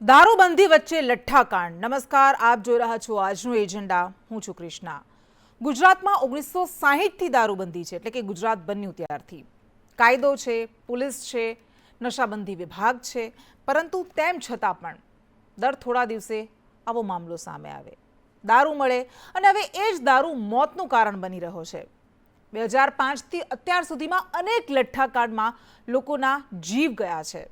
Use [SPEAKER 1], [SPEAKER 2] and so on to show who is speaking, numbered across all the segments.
[SPEAKER 1] દારૂબંધી વચ્ચે લઠ્ઠાકાંડ। નમસ્કાર, આપ જોઈ રહ્યા છો આજનો એજન્ડા। હું છું કૃષ્ણા। ગુજરાતમાં 1960 થી દારૂબંધી છે, એટલે કે ગુજરાત બન્યું ત્યારથી કાયદો છે, પોલીસ છે, નશાબંધી વિભાગ છે, પરંતુ તેમ છતાં પણ દર થોડા દિવસે આવો મામલો સામે આવે, દારૂ મળે અને હવે એ જ દારૂ મોતનું કારણ બની રહ્યો છે। 2005 થી અત્યાર સુધીમાં અનેક લઠ્ઠાકાંડમાં લોકોના જીવ ગયા છે।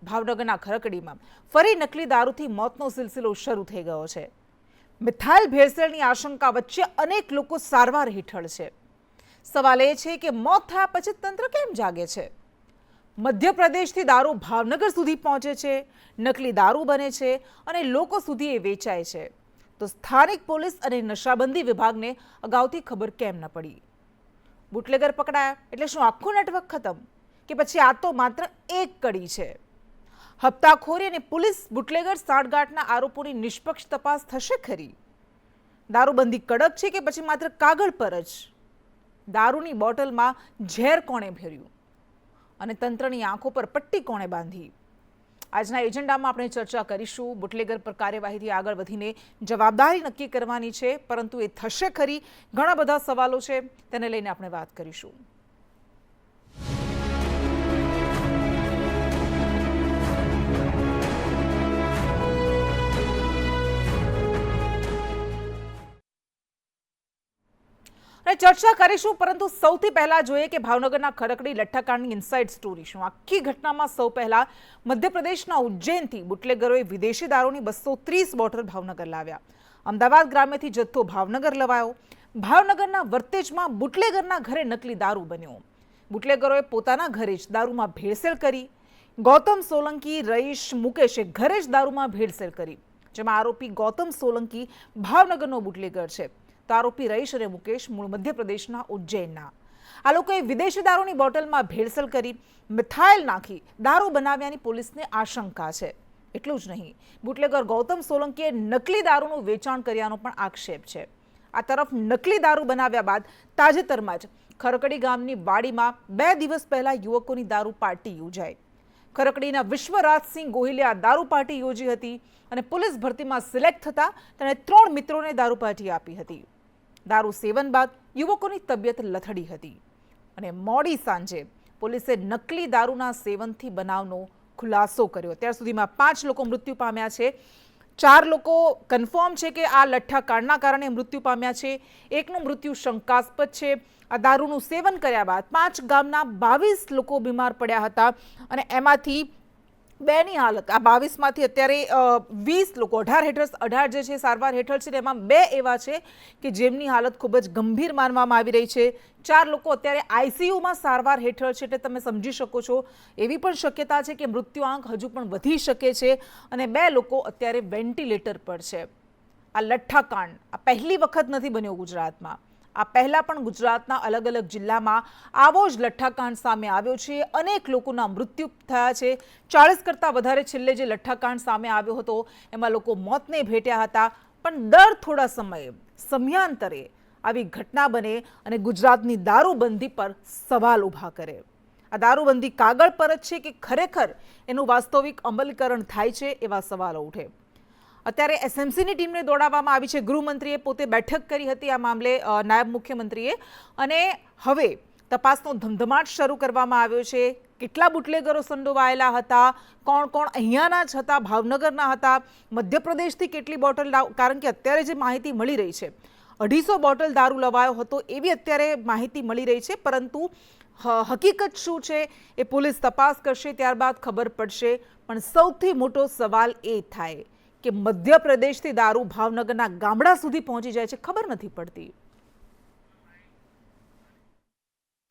[SPEAKER 1] ભાવનગરના ખરકડીમાં ફરી નકલી દારૂથી મોતનો સિલસિલો શરૂ થઈ ગયો છે। મિથાઇલ ભેળસેળની આશંકા વચ્ચે અનેક લોકો સારવાર હેઠળ છે। સવાલ એ છે કે મોત થયા પછી તંત્ર કેમ જાગે છે? મધ્યપ્રદેશથી દારૂ ભાવનગર સુધી પહોંચે છે, નકલી દારૂ બને છે અને લોકો સુધી એ વેચાય છે, તો સ્થાનિક પોલીસ અને નશાબંધી વિભાગને અગાઉથી ખબર કેમ ન પડી? બુટલેગર પકડાયા એટલે શું આખું નેટવર્ક ખતમ, કે પછી આ તો માત્ર એક કડી છે? હપ્તાખોરી અને પોલીસ બુટલેગર સાંઠગાંઠના આરોપોની નિષ્પક્ષ તપાસ થશે ખરી? દારૂબંધી કડક છે કે પછી માત્ર કાગળ પર જ? દારૂની બોટલમાં ઝેર કોણે ભર્યું અને તંત્રની આંખો પર પટ્ટી કોણે બાંધી? આજના એજન્ડામાં આપણે ચર્ચા કરીશું। બુટલેગર પર કાર્યવાહીથી આગળ વધીને જવાબદારી નક્કી કરવાની છે, પરંતુ એ થશે ખરી? ઘણા બધા સવાલો છે, તેને લઈને આપણે વાત કરીશું। ચર્ચા કરીશું, પરંતુ સૌથી પહેલા જોઈએ કે ભાવનગરના ખરકડી લઠ્ઠાકાંડની ઇનસાઇડ સ્ટોરી શું। આખી ઘટનામાં સૌ પહેલા મધ્યપ્રદેશના ઉજ્જૈનથી બુટલેગરોએ વિદેશી દારૂની 230 બોટલ ભાવનગર લાવ્યા। અમદાવાદ ગ્રામ્યથી જથ્થો ભાવનગર લવાયો। ભાવનગરના વર્તેજમાં બુટલેગરના ઘરે નકલી દારૂ બન્યો। બુટલેગરોએ પોતાના ઘરે જ દારૂમાં ભેળસેળ કરી। ગૌતમ સોલંકી, રઈશ, મુકેશે ઘરે જ દારૂમાં ભેળસેળ કરી, જેમાં આરોપી ગૌતમ સોલંકી ભાવનગરનો બુટલેગર છે, તો આરોપી રઈશ અને મુકેશ મૂળ મધ્યપ્રદેશના ઉજ્જૈનના। આ લોકોએ વિદેશી દારૂની બોટલમાં ભેળસેળ કરી મિથાઇલ નાખી દારૂ બનાવ્યાની પોલીસને આશંકા છે। એટલું જ નહીં, બુટલેગર ગૌતમ સોલંકીએ નકલી દારૂનું વેચાણ કર્યાનો પણ આક્ષેપ છે। આ તરફ નકલી દારૂ બનાવ્યા બાદ તાજેતરમાં જ ખરકડી ગામની વાડીમાં 2 દિવસ પહેલા યુવકોની દારૂ પાર્ટી યોજાઈ। ખરકડીના વિશ્વરાજસિંહ ગોહિલે આ દારૂ પાર્ટી યોજી હતી અને પોલીસ ભરતીમાં સિલેક્ટ થતા તેણે 3 મિત્રોને દારૂ પાર્ટી આપી હતી। દારૂ સેવન બાદ યુવકોની તબિયત લથડી હતી અને મોડી સાંજે પોલીસે નકલી દારૂના સેવનથી બનાવનો ખુલાસો કર્યો। અત્યાર સુધીમાં 5 લોકો મૃત્યુ પામ્યા છે। 4 લોકો કન્ફર્મ છે કે આ લઠ્ઠાકાંડના કારણે મૃત્યુ પામ્યા છે। એકનું મૃત્યુ શંકાસ્પદ છે। આ દારૂનું સેવન કર્યા બાદ 5 ગામના 22 લોકો બીમાર પડ્યા હતા અને એમાંથી 2ની હાલત, આ 22માંથી અત્યારે 20 લોકો 18 જે છે સારવાર હેઠળ છે, એમાં 2 એવા છે કે જેમની હાલત ખૂબ જ ગંભીર માનવામાં આવી રહી છે। 4 લોકો અત્યારે આઈસીયુમાં સારવાર હેઠળ છે, એટલે તમે સમજી શકો છો એવી પણ શક્યતા છે કે મૃત્યુઆંક હજુ પણ વધી શકે છે અને 2 લોકો અત્યારે વેન્ટિલેટર પર છે। આ લઠ્ઠાકાંડ આ પહેલી વખત નથી બન્યો ગુજરાતમાં। આ પહેલા પણ ગુજરાતના અલગ અલગ જિલ્લામાં આવો જ લઠ્ઠાકાંડ સામે આવ્યો છે। અનેક લોકોના મૃત્યુ થયા છે। 40 કરતાં વધારે છેલ્લે જે લઠ્ઠાકાંડ સામે આવ્યો હતો એમાં લોકો મોતને ભેટ્યા હતા, પણ દર થોડા સમયે સમયાંતરે આવી ઘટના બને અને ગુજરાતની દારૂબંધી પર સવાલ ઊભા કરે। આ દારૂબંધી કાગળ પર જ છે કે ખરેખર એનું વાસ્તવિક અમલીકરણ થાય છે, એવા સવાલો ઉઠે। અત્યારે એસએમસીની ટીમને દોડાવવામાં આવી છે। ગૃહમંત્રીએ પોતે બેઠક કરી હતી આ મામલે, નાયબ મુખ્યમંત્રીએ, અને હવે તપાસનો ધમધમાટ શરૂ કરવામાં આવ્યો છે। કેટલા બુટલેગરો સંડોવાયેલા હતા, કોણ કોણ અહીંયાના જ હતા, ભાવનગરના હતા, મધ્યપ્રદેશથી કેટલી બોટલ, કારણ કે અત્યારે જે માહિતી મળી રહી છે 250 બોટલ દારૂ લવાયો હતો એવી અત્યારે માહિતી મળી રહી છે, પરંતુ હકીકત શું છે એ પોલીસ તપાસ કરશે, ત્યારબાદ ખબર પડશે। પણ સૌથી મોટો સવાલ એ થાય કે મધ્યપ્રદેશથી દારૂ ભાવનગરના ગામડા સુધી પહોંચી જાય છે, ખબર નથી પડતી।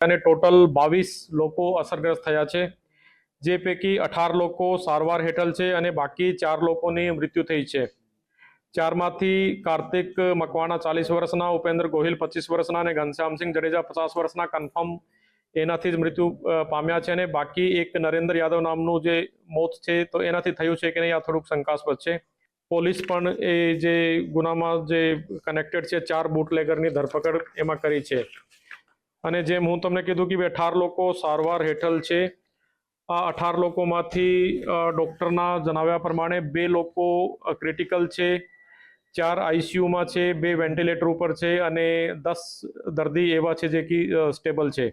[SPEAKER 2] અને ટોટલ 22 લોકો અસરગ્રસ્ત થયા છે, જે પૈકી 18 લોકો સારવાર હેઠળ છે અને બાકી 4 લોકોની મૃત્યુ થઈ છે। 4માંથી કાર્તિક મકવાણા 40 વર્ષના, ઉપેન્દ્ર ગોહિલ 25 વર્ષના અને ઘનશ્યામસિંહ જડેજા 50 વર્ષના કન્ફર્મ એનાથી જ મૃત્યુ પામ્યા છે અને બાકી એક નરેન્દ્ર યાદવ નામનું જે મોત છે તો એનાથી થયું છે કે નહીં આ થોડુંક શંકાસ્પદ છે। પોલીસ પણ એ જે ગુનામાં જે કનેક્ટેડ છે 4 બુટલેગરની ધરપકડ એમાં કરી છે અને જેમ હું તમને કીધું કે 18 લોકો સારવાર હેઠળ છે આ 18 લોકોમાંથી ડૉક્ટરના જણાવ્યા પ્રમાણે 2 લોકો ક્રિટિકલ છે, 4 આઈસીયુમાં છે, 2 વેન્ટિલેટર ઉપર છે અને 10 દર્દી એવા છે જે કે સ્ટેબલ છે.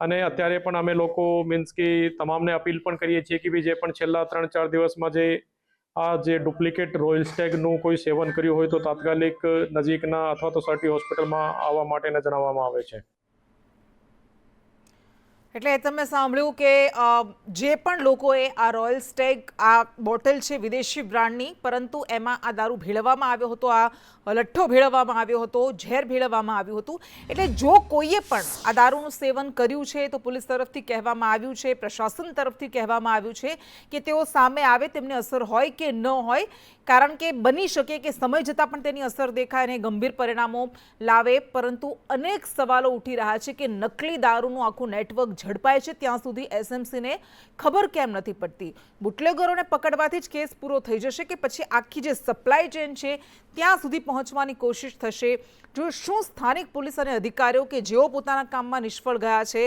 [SPEAKER 2] અને અત્યારે પણ અમે લોકો મીન્સ કે તમામને અપીલ પણ કરીએ છીએ કે જે પણ છેલ્લા 3-4 દિવસમાં જે ડુપ્લિકેટ રોયલ સ્ટેગનું કોઈ સેવન કર્યું હોય તો તાત્કાલિક નજીકના અથવા તો સર્ટી હોસ્પિટલમાં આવવા માટેને જણાવવામાં આવે છે.
[SPEAKER 1] એટલે તમે સાંભળ્યું કે જે પણ લોકોએ આ રોયલ સ્ટેગ આ બોટલ છે વિદેશી બ્રાન્ડની, પરંતુ એમાં આ દારૂ ભેળવવામાં આવ્યો હતો, આ લઠ્ઠો ભેળવવામાં આવ્યો હતો, ઝેર ભેળવવામાં આવ્યું હતું. એટલે જો કોઈએ પણ આ દારૂનું સેવન કર્યું છે તો પોલીસ તરફથી કહેવામાં આવ્યું છે, પ્રશાસન તરફથી કહેવામાં આવ્યું છે કે તેઓ સામે આવે, તેમને અસર હોય કે ન હોય, કારણ કે બની શકે કે સમય જતાં પણ તેની અસર દેખાય અને ગંભીર પરિણામો લાવે. પરંતુ અનેક સવાલો ઉઠી રહ્યા છે કે નકલી દારૂનું આખું નેટવર્ક ઝડપાય છે ત્યાં સુધી એસએમસીને ખબર કેમ નથી પડતી? બુટલેગરોને પકડવાથી જ કેસ પૂરો થઈ જશે કે પછી આખી જે સપ્લાય ચેન છે ત્યાં સુધી પહોંચવાની કોશિશ થશે? જો શું સ્થાનિક પોલીસ અને અધિકારીઓ કે જેઓ પોતાના કામમાં નિષ્ફળ ગયા છે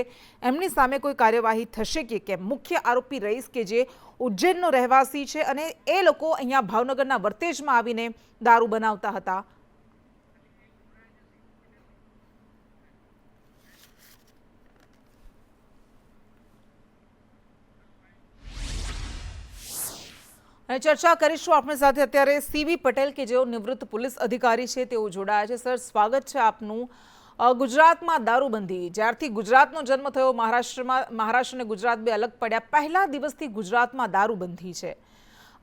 [SPEAKER 1] એમની સામે કોઈ કાર્યવાહી થશે કે કેમ? મુખ્ય આરોપી રઈસ કે જે ઉજ્જૈનનો રહેવાસી છે અને એ લોકો અહીંયા ભાવનગરના વર્તેજમાં આવીને દારૂ બનાવતા હતા. અને ચર્ચા કરીશું આપણી સાથે અત્યારે સીવી પટેલ કે જેઓ નિવૃત્ત પોલીસ અધિકારી છે, તેઓ જોડાયા છે. સર, સ્વાગત છે આપનું. ગુજરાતમાં દારૂબંધી, જ્યારથી ગુજરાતનો જન્મ થયો, મહારાષ્ટ્ર અને ગુજરાત બે અલગ પડ્યા, પહેલા દિવસથી ગુજરાતમાં દારૂબંધી છે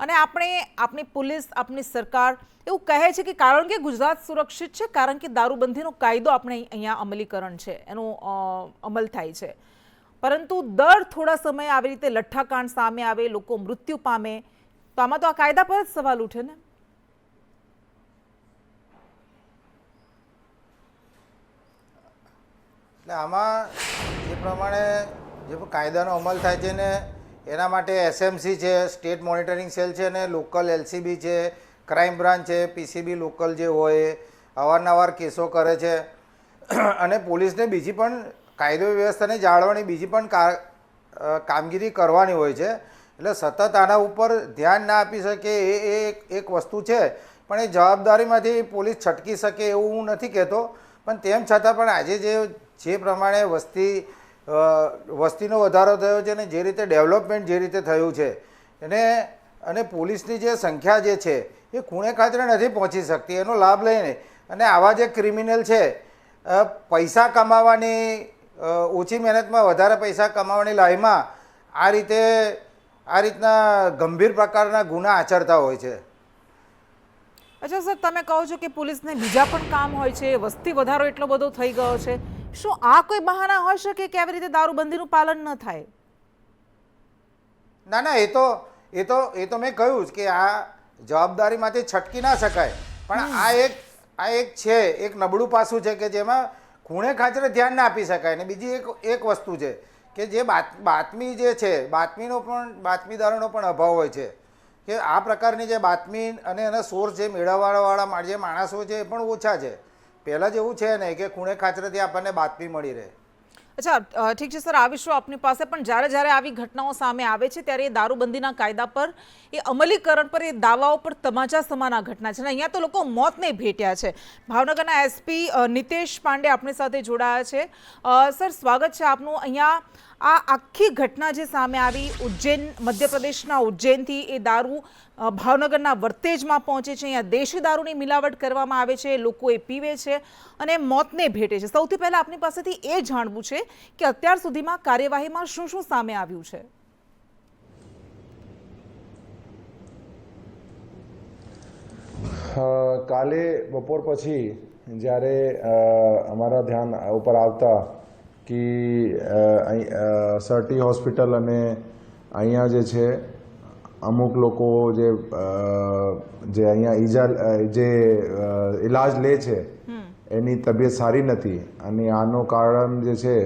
[SPEAKER 1] અને આપણી પોલીસ, આપણી સરકાર એવું કહે છે કે કારણ કે ગુજરાત સુરક્ષિત છે, કારણ કે દારૂબંધીનો કાયદો આપણે અહીંયા અમલીકરણ છે, એનો અમલ થાય છે. પરંતુ દર થોડા સમયે આવી રીતે લઠ્ઠાકાંડ સામે આવે, લોકો મૃત્યુ પામે, તો આમાં તો આ કાયદા પર જ સવાલ ઉઠે ને?
[SPEAKER 3] એટલે આમાં જે પ્રમાણે જે કાયદાનો અમલ થાય છે ને એના માટે એસએમસી છે, સ્ટેટ મોનિટરિંગ સેલ છે અને લોકલ એલસીબી છે, ક્રાઇમ બ્રાન્ચ છે, પીસીબી લોકલ જે હોય અવારનવાર કેસો કરે છે અને પોલીસને બીજી પણ કાયદો વ્યવસ્થાને જાળવવાની બીજી પણ કામગીરી કરવાની હોય છે. એટલે સતત આના ઉપર ધ્યાન ના આપી શકે એ એક વસ્તુ છે, પણ એ જવાબદારીમાંથી પોલીસ છટકી શકે એવું હું નથી કહેતો. પણ તેમ છતાં પણ આજે જે પ્રમાણે વસ્તીનો વધારો થયો છે અને જે રીતે ડેવલપમેન્ટ જે રીતે થયું છે અને પોલીસની જે સંખ્યા જે છે એ ખૂણે ખાતરે નથી પહોંચી શકતી, એનો લાભ લઈને અને આવા જે ક્રિમિનલ છે પૈસા કમાવાની, ઓછી મહેનતમાં વધારે પૈસા કમાવાની લાઈમાં આ રીતના ગંભીર પ્રકારના ગુના આચરતા હોય છે.
[SPEAKER 1] અચ્છા સર, તમે કહો છો કે પોલીસને બીજા પણ કામ હોય છે, વસ્તી વધારો એટલો બધો થઈ ગયો છે, શું આ કોઈ બહાના હોઈ શકે કે આવી રીતે દારૂબંધીનું પાલન ન થાય?
[SPEAKER 3] ના, એ તો મેં કહ્યું જ કે આ જવાબદારીમાંથી છટકી ના શકાય, પણ આ એક છે, એક નબળું પાસું છે કે જેમાં ખૂણે ખાચરે ધ્યાન ના આપી શકાય. ને બીજી એક વસ્તુ છે કે જે બાતમી જે છે, બાતમીદારોનો પણ અભાવ હોય છે કે આ પ્રકારની જે બાતમી અને એના સોર્સ જે મેળવવાવાળા જે માણસો છે એ પણ ઓછા છે. પહેલાં જેવું છે નહીં કે ખૂણે ખાચરેથી આપણને બાતમી મળી રહે.
[SPEAKER 1] અચ્છા, ઠીક છે સર, આવીશું આપની પાસે. પણ જ્યારે આવી ઘટનાઓ સામે આવે છે ત્યારે એ દારૂબંધીના કાયદા પર, એ અમલીકરણ પર, એ દાવાઓ પર તમાચા સમાના ઘટના છે. અહીંયા તો લોકો મોતને ભેટ્યા છે. ભાવનગરના એસપી નિતેશ પાંડે આપણી સાથે જોડાયા છે. સર, સ્વાગત છે આપનું. અહીંયા આ આખી ઘટના જે સામે આવી, ઉજ્જૈન, મધ્યપ્રદેશના ઉજ્જૈનથી એ દારૂ ભાવનગરના વર્તેજમાં પહોંચે છે. અહીંયા દેશી દારૂની મિલાવટ કરવામાં આવે છે, લોકો એ પીવે છે અને મોતને ભેટે છે. સૌથી પહેલાં આપની પાસેથી એ જાણવું છે કે અત્યાર સુધીમાં કાર્યવાહીમાં શું શું સામે આવ્યું છે?
[SPEAKER 4] કાલે બપોર પછી જ્યારે અમારા ધ્યાન ઉપર આવતા કે સર્ટી હોસ્પિટલ અને અહીંયા જે છે અમુક લોકો જે અહીંયા ઇલાજ લે છે એની તબિયત સારી નથી અને આનું કારણ જે છે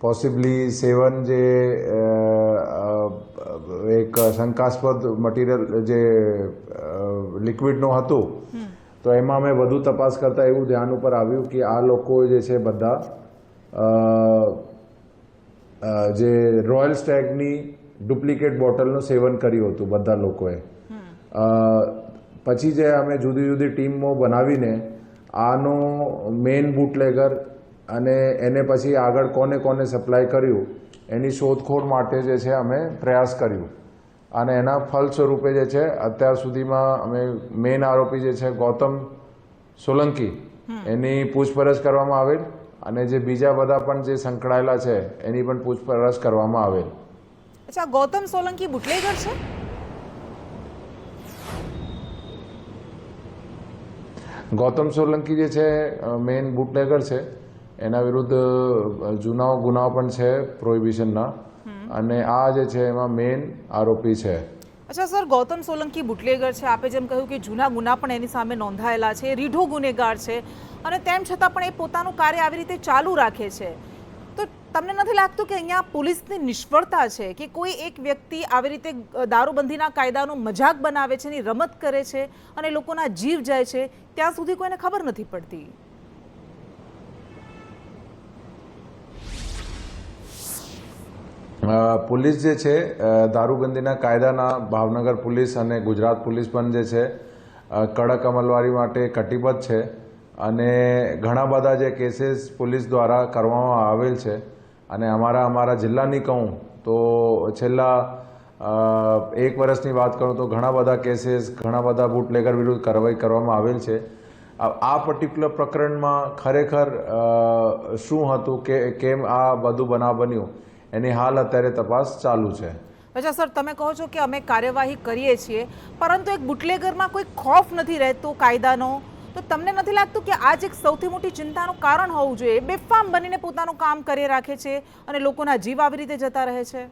[SPEAKER 4] પોસિબલી સેવન જે એક શંકાસ્પદ મટીરિયલ જે લિક્વિડનું હતું, તો એમાં અમે વધુ તપાસ કરતાં એવું ધ્યાન ઉપર આવ્યું કે આ લોકો જે છે બધા જે રોયલ સ્ટેગની ડુપ્લિકેટ બોટલનું સેવન કર્યું હતું બધા લોકોએ. પછી જે અમે જુદી જુદી ટીમો બનાવીને આનો મેઇન બુટલેગર અને એને પછી આગળ કોને કોને સપ્લાય કર્યું એની શોધખોળ માટે જે છે અમે પ્રયાસ કર્યું અને એના ફલ સ્વરૂપે જે છે અત્યાર સુધીમાં અમે મેઇન આરોપી જે છે ગૌતમ સોલંકી એની પૂછપરછ કરવામાં આવેલ અને જે બીજા બધા પણ જે સંકળાયેલા છે એની પણ પૂછપરછ કરવામાં આવેલ.
[SPEAKER 1] અચ્છા, ગૌતમ સોલંકી બુટલેગર છે?
[SPEAKER 4] ગૌતમ સોલંકી જે છે મેઇન બુટલેગર છે. એના વિરુદ્ધ જૂના ગુનાઓ પણ છે પ્રોહિબિશનના અને આ જે છે એમાં મેઇન આરોપી છે.
[SPEAKER 1] અચ્છા સર, ગૌતમ સોલંકી બુટલેગર છે, આપે જેમ કહ્યું કે જૂના ગુના પણ એની સામે નોંધાયેલા છે, રીઢો ગુનેગાર છે અને તેમ છતાં પણ એ પોતાનું કાર્ય આવી રીતે ચાલુ રાખે છે. તો તમને નથી લાગતું કે અહીંયા પોલીસની નિષ્ફળતા છે કે કોઈ એક વ્યક્તિ આવી રીતે દારૂબંધીના કાયદાનો મજાક બનાવે છે, એની રમત કરે છે અને લોકોના જીવ જાય છે, ત્યાં સુધી કોઈને ખબર નથી પડતી?
[SPEAKER 4] પોલીસ જે છે દારૂબંધીના કાયદાના ભાવનગર પોલીસ અને ગુજરાત પોલીસ પણ જે છે કડક અમલવારી માટે કટિબદ્ધ છે અને ઘણા બધા જે કેસીસ પોલીસ દ્વારા કરવામાં આવેલ છે અને અમારા જિલ્લાની કહું તો છેલ્લા 1 વર્ષની વાત કરું તો ઘણા બધા કેસીસ ઘણા બધા બુટલેગર વિરુદ્ધ કાર્યવાહી કરવામાં આવેલ છે. આ પર્ટિક્યુલર પ્રકરણમાં ખરેખર શું હતું કે કેમ આ બધું બનાવ બન્યું એની હાલ અત્યારે તપાસ ચાલુ છે.
[SPEAKER 1] અચ્છા સર, તમે કહો છો કે અમે કાર્યવાહી કરીએ છીએ પરંતુ એક બુટલેગરમાં કોઈ ખોફ નથી રહેતો કાયદાનો, તો તમને નથી લાગતું કે આ જ એક સૌથી મોટી ચિંતાનું કારણ હોવું જોઈએ? બેફામ બનીને પોતાનું કામ કરી રાખે છે અને લોકોના જીવ આવી રીતે જતા રહે છે.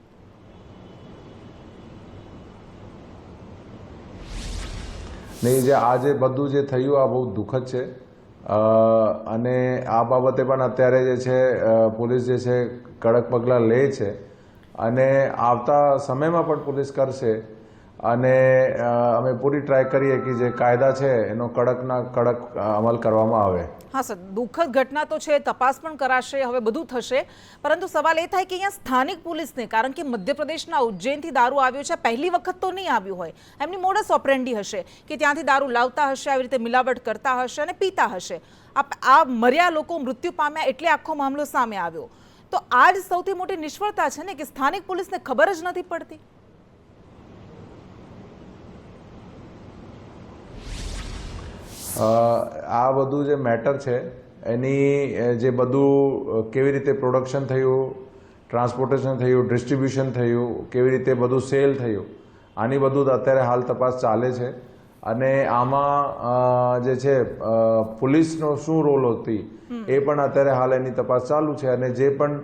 [SPEAKER 4] નહીં, જે આ જે બધું જે થયું આ બહુ દુઃખદ છે અને આ બાબતે પણ અત્યારે જે છે પોલીસ જે છે કડક પગલાં લે છે અને આવતા સમયમાં પણ પોલીસ કરશે અને અમે પૂરી ટ્રાય કરીએ કે જે કાયદા છે એનો કડકના કડક અમલ કરવામાં આવે.
[SPEAKER 1] હા સર, દુઃખદ ઘટના તો છે, તપાસ પણ કરાશે, હવે બધું થશે, પરંતુ સવાલ એ થાય કે અહીંયા સ્થાનિક પોલીસને, કારણ કે મધ્યપ્રદેશના ઉજ્જૈનથી દારૂ આવ્યો છે, પહેલી વખત તો નહીં આવ્યું હોય, એમની મોડસ ઓપરેન્ડી હશે કે ત્યાંથી દારૂ લાવતા હશે, આવી રીતે મિલાવટ કરતા હશે અને પીતા હશે. આ મર્યા લોકો મૃત્યુ પામ્યા એટલે આખો મામલો સામે આવ્યો. તો આ જ સૌથી મોટી નિષ્ફળતા છે ને કે સ્થાનિક પોલીસને ખબર જ નથી પડતી.
[SPEAKER 4] આ બધું જે મેટર છે એની જે બધું કેવી રીતે પ્રોડક્શન થયું, ટ્રાન્સપોર્ટેશન થયું, ડિસ્ટ્રીબ્યુશન થયું, કેવી રીતે બધું સેલ થયું, આની બધું અત્યારે હાલ તપાસ ચાલે છે અને આમાં જે છે પોલીસનો શું રોલ હતી એ પણ અત્યારે હાલ એની તપાસ ચાલુ છે અને જે પણ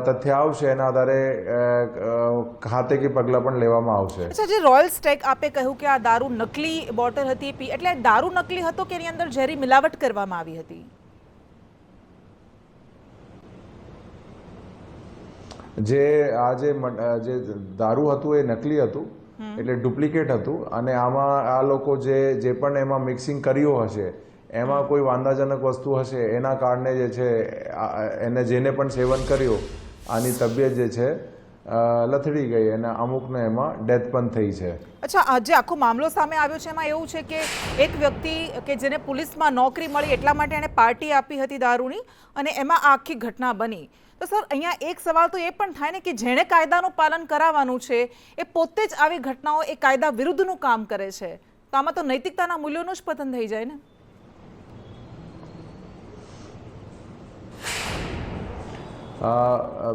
[SPEAKER 4] તથ્ય આવશે એના આધારે ખાતેકી પગલાં પણ લેવામાં આવશે.
[SPEAKER 1] અચ્છા, જે રોયલ સ્ટેગ આપે કહ્યું કે આ દારૂ નકલી બોટલ હતી, એટલે દારૂ નકલી હતો કે એની અંદર ઝેરી મિલાવટ કરવામાં આવી હતી?
[SPEAKER 4] જે આ જે દારૂ હતું એ નકલી હતું, એટલે ડુપ્લિકેટ હતું અને આમાં આ લોકો જે પણ એમાં મિક્સિંગ કર્યું હશે એમાં કોઈ વાંધાજનક વસ્તુ હશે એના કારણે જે છે એને જેને પણ સેવન કર્યું આની તબિયત જે છે લથડી ગઈ અને અમુકને એમાં ડેથ પણ થઈ છે.
[SPEAKER 1] અચ્છા, આજે આખો મામલો સામે આવ્યો છે એમાં એવું છે કે એક વ્યક્તિ કે જેને પોલીસમાં નોકરી મળી એટલા માટે એણે પાર્ટી આપી હતી દારૂની અને એમાં આ આખી ઘટના બની. તો સર, અહીંયા એક સવાલ તો એ પણ થાય ને કે જેણે કાયદાનું પાલન કરાવવાનું છે એ પોતે જ આવી ઘટનાઓ એ કાયદા વિરુદ્ધનું કામ કરે છે, તો આમાં તો નૈતિકતાના મૂલ્યોનું જ પતન થઈ જાય ને.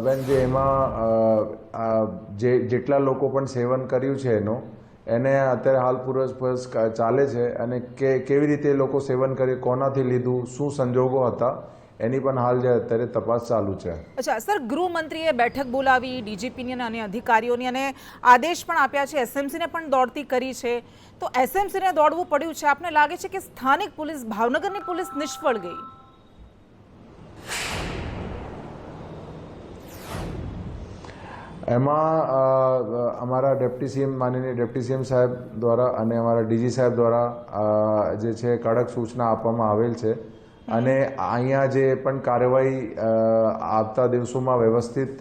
[SPEAKER 4] બેન, જે એમાં જેટલા લોકો પણ સેવન કર્યું છે એને અત્યારે હાલ પૂરસ્પર્શ ચાલે છે અને કેવી રીતે એ લોકો સેવન કર્યું, કોનાથી લીધું, શું સંજોગો હતા એની પણ હાલ જે અત્યારે તપાસ ચાલુ છે.
[SPEAKER 1] અચ્છા સર, ગૃહમંત્રીએ બેઠક બોલાવી ડીજીપીની અને અધિકારીઓની અને આદેશ પણ આપ્યા છે, એસએમસીને પણ દોડતી કરી છે, તો એસએમસીને દોડવું પડ્યું છે. આપને લાગે છે કે સ્થાનિક પોલીસ, ભાવનગરની પોલીસ નિષ્ફળ ગઈ?
[SPEAKER 4] એમાં અમારા ડેપ્ટી સીએમ માનનીય ડેપ્ટી સીએમ સાહેબ દ્વારા અને અમારા ડીજી સાહેબ દ્વારા જે છે કડક સૂચના આપવામાં આવેલ છે અને અહીંયા જે પણ કાર્યવાહી આવતા દિવસોમાં વ્યવસ્થિત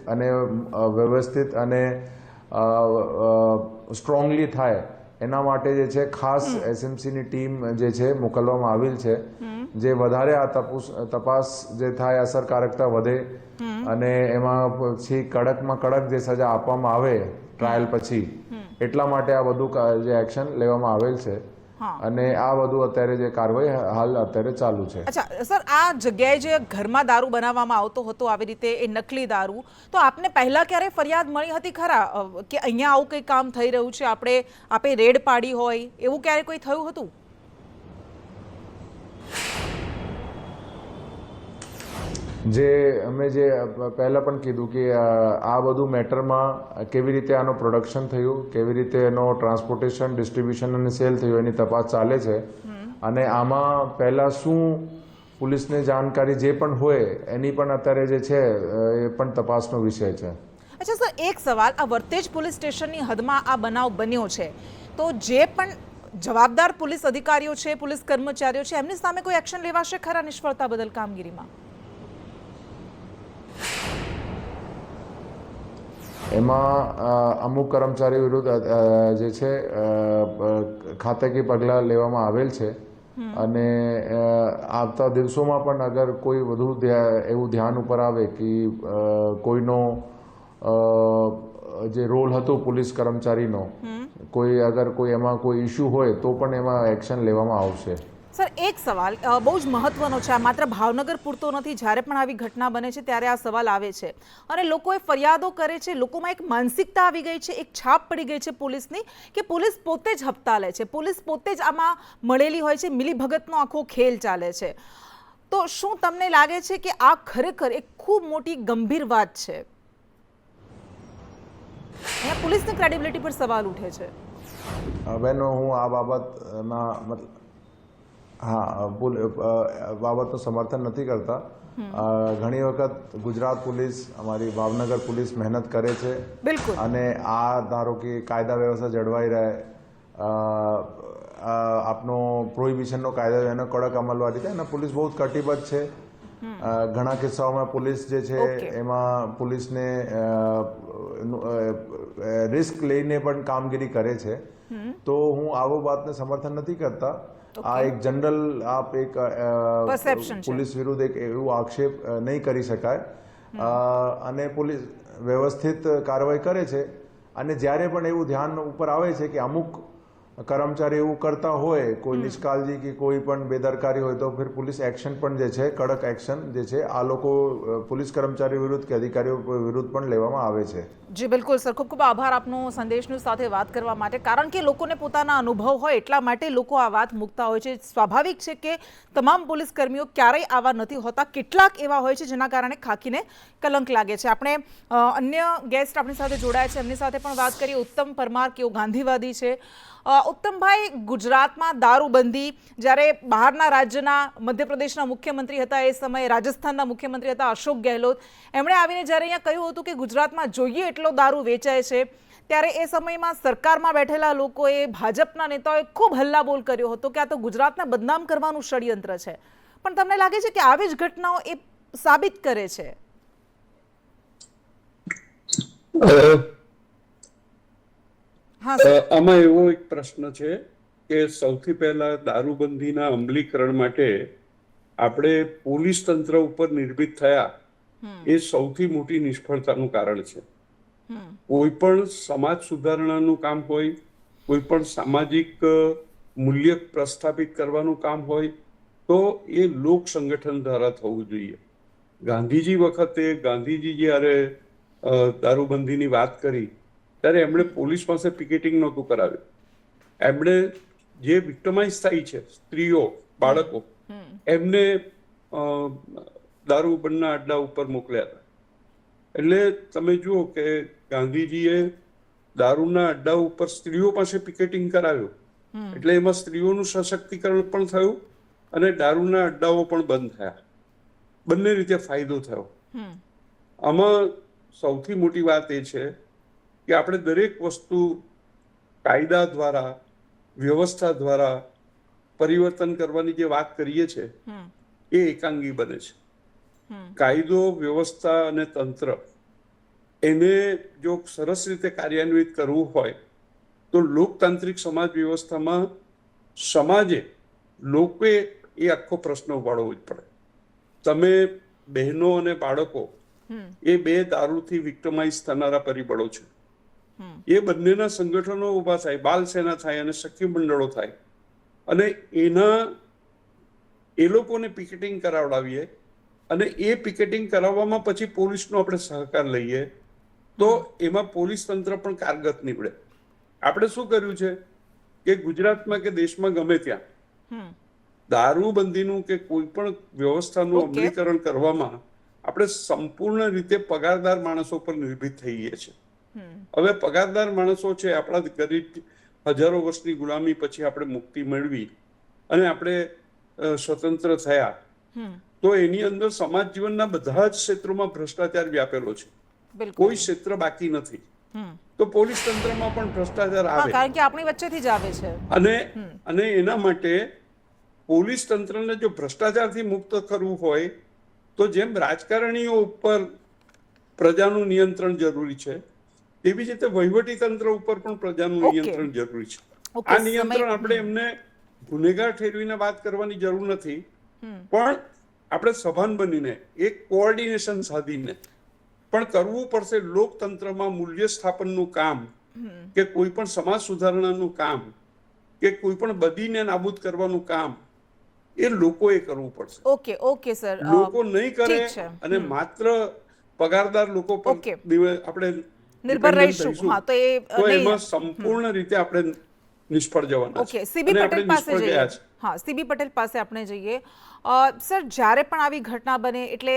[SPEAKER 4] અને સ્ટ્રોંગલી થાય એના માટે જે છે ખાસ એસએમસીની ટીમ જે છે મોકલવામાં આવેલ છે, જે વધારે આ તપાસ જે થાય અસરકારકતા વધે અને એમાં પછી કડકમાં કડક જે સજા આપવામાં આવે ટ્રાયલ પછી, એટલા માટે આ બધું જે એક્શન લેવામાં આવેલ છે. અને આ બધું અત્યારે જે કાર્યવાહી હાલ અત્યારે ચાલુ છે.
[SPEAKER 1] અચ્છા સર, આ જગ્યાએ જે ઘરમાં દારૂ બનાવવામાં આવતો હતો આવી રીતે એ નકલી દારૂ, તો આપને પહેલા ક્યારે ફરિયાદ મળી હતી ખરા કે અહીંયા આવું કંઈ કામ થઈ રહ્યું છે, આપે રેડ પાડી હોય એવું ક્યારે કોઈ થયું હતું?
[SPEAKER 4] અમે પહેલા પણ કીધું કે આ બધું મેટરમાં કેવી રીતે આનું પ્રોડક્શન થયું, કેવી રીતે એનો ટ્રાન્સપોર્ટેશન, ડિસ્ટ્રીબ્યુશન અને સેલ થયું એની તપાસ ચાલે છે. અને આમાં પહેલા શું પોલીસને જાણકારી જે પણ હોય એની પણ અત્યારે જે છે એ પણ તપાસનો વિષય છે.
[SPEAKER 1] અચ્છા સર, એક સવાલ, આ વર્તેજ પોલીસ સ્ટેશનની હદમાં આ બનાવ બન્યો છે, તો જે પણ જવાબદાર પોલીસ અધિકારીઓ છે, પોલીસ કર્મચારીઓ છે, એમની સામે કોઈ એક્શન લેવાશે ખરા નિષ્ફળતા બદલ કામગીરીમાં?
[SPEAKER 4] એમાં અમુક કર્મચારીઓ વિરુદ્ધ જે છે ખાતાકીય પગલાં લેવામાં આવેલ છે. અને આવતા દિવસોમાં પણ અગર કોઈ વધુ એવું ધ્યાન ઉપર આવે કે કોઈનો જે રોલ હતો પોલીસ કર્મચારીનો, અગર કોઈ એમાં કોઈ ઇસ્યુ હોય તો પણ એમાં એક્શન લેવામાં આવશે.
[SPEAKER 1] સર, એક સવાલ બહુ જ મહત્વનો છે, આ માત્ર ભાવનગર પૂરતો નથી. જ્યારે પણ આવી ઘટના બને છે ત્યારે આ સવાલ આવે છે અને લોકોએ ફરિયાદો કરે છે. લોકોમાં એક માનસિકતા આવી ગઈ છે, એક છાપ પડી ગઈ છે પોલીસની કે પોલીસ પોતે જ હપ્તા લે છે, પોલીસ પોતે જ આમાં મળેલી હોય છે, મિલીભગતનો આખો ખેલ ચાલે છે. તો શું તમને લાગે છે કે આ ખરેખર એક ખૂબ મોટી ગંભીર વાત છે? અહીંયા પોલીસની ક્રેડિબિલિટી પર સવાલ ઉઠે છે.
[SPEAKER 4] બેનો, હું આ બાબતમાં બાબતનું સમર્થન નથી કરતા. ઘણી વખત ગુજરાત પોલીસ, અમારી ભાવનગર પોલીસ મહેનત કરે છે.
[SPEAKER 1] બિલકુલ.
[SPEAKER 4] અને આ ધારો કે કાયદા વ્યવસ્થા જળવાઈ રહે, આપનો પ્રોહિબિશનનો કાયદો એનો કડક અમલવારી થાય અને પોલીસ બહુ જ કટિબદ્ધ છે. ઘણા કિસ્સાઓમાં પોલીસ જે છે એમાં પોલીસને રિસ્ક લઈને પણ કામગીરી કરે છે. તો હું આવો વાતને સમર્થન નથી કરતા. આ એક જનરલ પોલીસ વિરુદ્ધ એક એવું આક્ષેપ નહીં કરી શકાય. અને પોલીસ વ્યવસ્થિત કાર્યવાહી કરે છે. અને જ્યારે પણ એવું ધ્યાન ઉપર આવે છે કે અમુક કર્મચારી એવું કરતા હોય, કોઈ નિષ્કાળજી કે કોઈ પણ બેદરકારી હોય, તો ફિર પોલીસ એક્શન પણ જે છે, કડક એક્શન જે છે આ લોકો પોલીસ કર્મચારીઓ વિરુદ્ધ કે અધિકારીઓ વિરુદ્ધ પણ લેવામાં આવે છે.
[SPEAKER 1] જી બિલકુલ સર, ખૂબ ખૂબ આભાર આપનો સંદેશની સાથે વાત કરવા માટે. કારણ કે લોકોને પોતાના અનુભવ હોય એટલા માટે લોકો આ વાત મૂકતા હોય છે. સ્વાભાવિક છે કે તમામ પોલીસ કર્મીઓ ક્યારેય આવા નથી હોતા, કેટલાક એવા હોય છે જેના કારણે ખાખીને કલંક લાગે છે. આપણે અન્ય ગેસ્ટ આપણી સાથે જોડાયા છે, એમની સાથે પણ વાત કરીએ. ઉત્તમ પરમાર, કેવો ગાંધીવાદી છે. ઉત્તમભાઈ, ગુજરાતમાં દારૂબંધી, જ્યારે બહારના રાજ્યના મધ્યપ્રદેશના મુખ્યમંત્રી હતા એ સમયે, રાજસ્થાનના મુખ્યમંત્રી હતા અશોક ગેહલોત, એમણે આવીને જ્યારે અહીંયા કહ્યું હતું કે ગુજરાતમાં જોઈએ એટલો દારૂ વેચાય છે, ત્યારે એ સમયમાં સરકારમાં બેઠેલા લોકોએ, ભાજપના નેતાઓએ ખૂબ હલ્લાબોલ કર્યો હતો કે આ તો ગુજરાતને બદનામ કરવાનું ષડયંત્ર છે. પણ તમને લાગે છે કે આવી જ ઘટનાઓ એ સાબિત કરે છે?
[SPEAKER 5] આમાં એવો એક પ્રશ્ન છે કે સૌથી પહેલા દારૂબંધીના અમલીકરણ માટે આપણે પોલીસ તંત્ર ઉપર નિર્ભીત થયા, એ સૌથી મોટી નિષ્ફળતાનું કારણ છે. કોઈ પણ સમાજ સુધારણાનું કામ હોય, કોઈ પણ સામાજિક મૂલ્ય પ્રસ્થાપિત કરવાનું કામ હોય, તો એ લોક સંગઠન દ્વારા થવું જોઈએ. ગાંધીજી વખતે ગાંધીજી જ્યારે દારૂબંધીની વાત કરી ત્યારે એમણે પોલીસ પાસે પિકેટિંગ નહોતું કરાવ્યું. એમણે જે વિક્ટમાઇઝ થાય છે, સ્ત્રીઓ, બાળકો, એમને દારૂબંધના અડ્ડા ઉપર મોકલ્યા હતા. એટલે તમે જુઓ કે ગાંધીજીએ દારૂના અડ્ડા ઉપર સ્ત્રીઓ પાસે પિકેટિંગ કરાવ્યું, એટલે એમાં સ્ત્રીઓનું સશક્તિકરણ પણ થયું અને દારૂના અડ્ડાઓ પણ બંધ થયા. બંને રીતે ફાયદો થયો. આમાં સૌથી મોટી વાત એ છે કે આપણે દરેક વસ્તુ કાયદા દ્વારા, વ્યવસ્થા દ્વારા પરિવર્તન કરવાની જે વાત કરીએ છીએ, એ એકાંગી બને છે. કાયદો વ્યવસ્થા અને તંત્ર એને જો સરસ રીતે કાર્યાન્વિત કરવું હોય તો લોકતાંત્રિક સમાજ વ્યવસ્થામાં સમાજે લોકોએ એ આખો પ્રશ્ન ઉપાડવો જ પડે. તમે બહેનો અને બાળકો એ બે દારૂથી વિક્ટમાઇઝ થનારા પરિબળો છે. એ બંનેના સંગઠનો ઊભા થાય, બાલ સેના થાય અને સખી મંડળો થાય અને એ લોકોને પિકેટિંગ કરાવડાવીએ અને એ પિકેટિંગ કરાવવામાં પછી પોલીસનો આપણે સહકાર લઈએ તો એમાં પોલીસ તંત્ર પણ કારગત નીવડે. આપણે શું કર્યું છે કે ગુજરાતમાં કે દેશમાં ગમે ત્યાં દારૂબંધીનું કે કોઈ પણ વ્યવસ્થાનું અમલીકરણ કરવામાં આપણે સંપૂર્ણ રીતે પગારદાર માણસો પર નિર્ભીત થઈ ગયા છે. હવે પગારદાર માણસો છે, આપણા ગરીબ હજારો વર્ષની ગુલામી પછી આપણે મુક્તિ મેળવી અને આપણે સ્વતંત્ર થયા તો એની અંદર સમાજ જીવનના બધા જ ક્ષેત્રોમાં ભ્રષ્ટાચાર વ્યાપેલો છે. કોઈ ક્ષેત્ર બાકી નથી. તો પોલીસ તંત્રમાં પણ ભ્રષ્ટાચાર આવે,
[SPEAKER 1] કારણ કે આપણી વચ્ચેથી જ આવે છે.
[SPEAKER 5] અને એના માટે પોલીસ તંત્રને જો ભ્રષ્ટાચારથી મુક્ત કરવું હોય તો જેમ રાજકારણીઓ ઉપર પ્રજાનું નિયંત્રણ જરૂરી છે તેવી જ રીતે વહીવટી તંત્ર ઉપર પણ પ્રજાનું નિયંત્રણ જરૂરી છે. આ નિયંત્રણ આપણે એમને ગુનેગાર ઠેરવીને વાત કરવાની જરૂર નથી, પણ આપણે સભાન બનીને એક કોઓર્ડિનેશન સાધીને પણ કરવું પડશે. લોકતંત્રમાં મૂલ્ય સ્થાપનનું કામ કે કોઈ પણ સમાજ સુધારણાનું કામ કે કોઈ પણ બદીને નાબૂદ કરવાનું કામ એ લોકોએ કરવું પડશે.
[SPEAKER 1] ઓકે સર,
[SPEAKER 5] લોકો નહીં કરે અને માત્ર પગારદાર લોકો પર આપણે
[SPEAKER 1] નિર્ભર રહીશું
[SPEAKER 5] તો એમાં સંપૂર્ણ રીતે આપણે નિષ્ફળ જવાના છે.
[SPEAKER 1] સીબી પટેલ પાસે જઈએ. સીબી પટેલ પાસે આપણે જઈએ. સર, જ્યારે પણ આવી ઘટના બને એટલે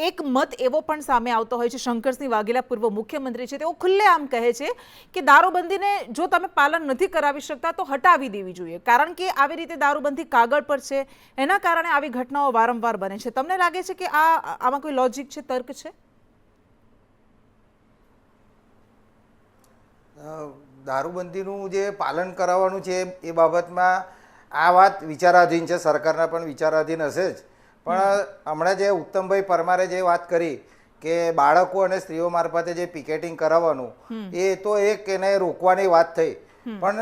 [SPEAKER 1] એક મત એવો પણ સામે આવતો હોય છે. શંકરસિંહ વાઘેલા પૂર્વ મુખ્યમંત્રી છે, તેઓ ખુલ્લેઆમ કહે છે કે દારૂબંધીને જો તમે પાલન નથી કરાવી શકતા તો હટાવી દેવી જોઈએ, કારણ કે આવી રીતે દારૂબંધી કાગળ પર છે, એના કારણે આવી ઘટનાઓ વારંવાર બને છે. તમને લાગે છે કે આમાં કોઈ લોજિક છે, તર્ક છે?
[SPEAKER 3] દારૂબંધીનું જે પાલન કરાવવાનું છે એ બાબતમાં આ વાત વિચારાધીન છે, સરકારના પણ વિચારાધીન હશે જ. પણ હમણાં જે ઉત્તમભાઈ પરમારે જે વાત કરી કે બાળકો અને સ્ત્રીઓ મારફતે જે પિકેટિંગ કરાવવાનું, એ તો એક એને રોકવાની વાત થઈ, પણ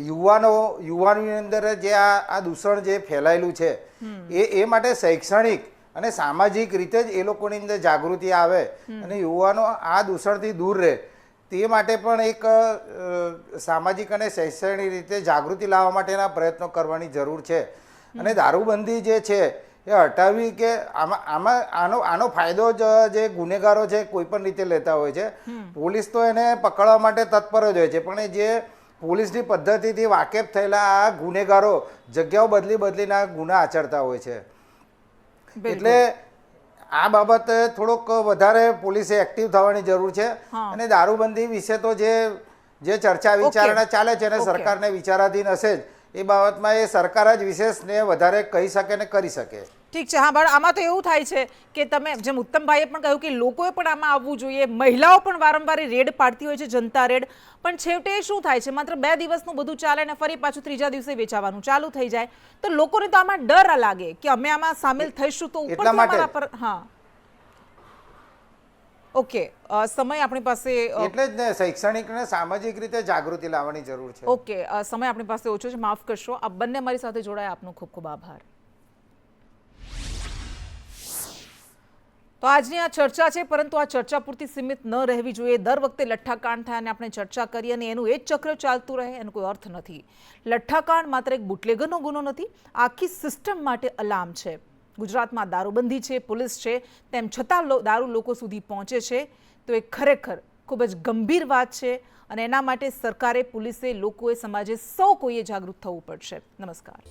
[SPEAKER 3] યુવાનોની અંદર જે આ દૂષણ જે ફેલાયેલું છે એ માટે શૈક્ષણિક અને સામાજિક રીતે જ એ લોકોની અંદર જાગૃતિ આવે અને યુવાનો આ દૂષણથી દૂર રહે તે માટે પણ એક સામાજિક અને શૈક્ષણિક રીતે જાગૃતિ લાવવા માટેના પ્રયત્નો કરવાની જરૂર છે. અને દારૂબંધી જે છે એ હટાવી કે આનો ફાયદો જે ગુનેગારો છે કોઈ પણ રીતે લેતા હોય છે. પોલીસ તો એને પકડવા માટે તત્પર જ હોય છે, પણ જે પોલીસની પદ્ધતિથી વાકેફ થયેલા આ ગુનેગારો જગ્યાઓ બદલીને આ ગુના આચરતા હોય છે. એટલે આ બાબતે થોડોક વધારે પોલીસે એક્ટિવ થવાની જરૂર છે. અને દારૂબંધી વિશે તો જે ચર્ચા વિચારણા ચાલે છે અને સરકારને વિચારાધીન હશે જ, એ બાબતમાં એ સરકાર જ વિશેષને વધારે કહી શકે ને કરી શકે.
[SPEAKER 1] ઠીક છે. હા, પણ આમાં તો એવું થાય છે કે તમે જેમ ઉત્તમભાઈએ પણ કહ્યું કે લોકોએ પણ આમાં આવવું જોઈએ, મહિલાઓ પણ વારંવાર રેડ પાડતી હોય છે, જનતા રેડ, પણ છેવટે શું થાય છે, માત્ર 2 દિવસનું બધું ચાલે ને ફરી પાછું 3જા દિવસે વેચાવાનું ચાલુ થઈ જાય. તો લોકોને તો આમાં ડર લાગે કે અમે આમાં સામેલ થઈશું તો ઉપરથી અમારા પર. હા, ઓકે, સમય આપણી પાસે
[SPEAKER 3] એટલે જ ને શૈક્ષણિક અને સામાજિક રીતે જાગૃતિ લાવવાની જરૂર છે.
[SPEAKER 1] ઓકે, સમય આપણી પાસે ઓછો છે, માફ કરશો. આ બંને મારી સાથે જોડાયા, આપનો ખૂબ ખૂબ આભાર. તો આજની આ ચર્ચા છે, પરંતુ આ ચર્ચા પૂરતી સીમિત ન રહેવી જોઈએ. દર વખતે લઠ્ઠાકાંડ થાય અને આપણે ચર્ચા કરીએ અને એનું એ જ ચક્ર ચાલતું રહે, એનો કોઈ અર્થ નથી. લઠ્ઠાકાંડ માત્ર એક બુટલેગરનો ગુનો નથી, આખી સિસ્ટમ માટે અલાર્મ છે. ગુજરાતમાં દારૂબંધી છે, પોલીસ છે, તેમ છતાં દારૂ લોકો સુધી પહોંચે છે, તો એ ખરેખર ખૂબ જ ગંભીર વાત છે અને એના માટે સરકારે, પોલીસે, લોકોએ, સમાજે સૌ કોઈએ જાગૃત થવું પડશે. નમસ્કાર.